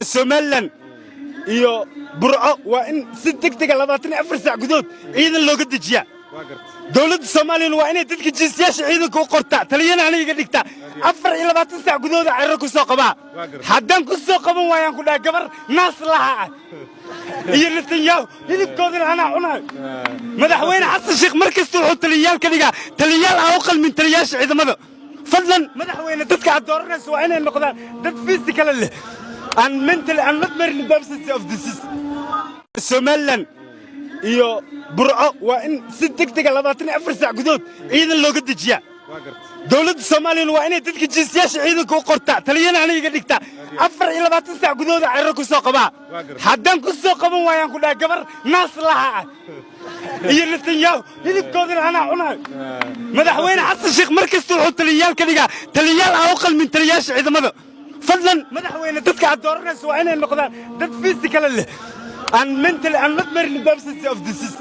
Somaliland iyo Burco waa in si degdeg ah 24 saac gudood ciidan looga dejiyaa dawladda Soomaaliya waa inay dadka jinsiyasha ciidanka u qortaa taliyana aniga dhigta 24 saac gudood cirro ku soo qabaa haddaan ku soo qaban waayaan ku dhahay gabar naas laha iyo Netanyahu hilibkoodana ana cunay madaxweyne xasan sheekh markasta wuxuu taliyaal ka dhigaa taliyaal aan u qalmin taliyaasha ciidamada fadlan madaxweyne dadka aad dooranayso waa inay noqdaan dad physical leh and mentally and not merely the absence of disease Somaliland iyo Burco waa in si degdeg ah 24 saac gudood ciidan looga dejiyaa dawladda Soomaaliya waa inay dadka jinsiyasha ciidanka u qortaa taliyana aniga dhigta 24 saac gudood cirro ku soo qabaa haddaan ku soo qaban waayaan ku dhahay gabar naas laha iyo Netanyahu hilibkoodana ana cunay madaxweyne xasan sheekh markasta wuxuu taliyaal ka dhigaa taliyaal aan u qalmin taliyaasha ciidamada fadlan madaxweyne dadka aad dooranayso waa inay noqdaan dad physical leh and mentally and not merely the absence of disease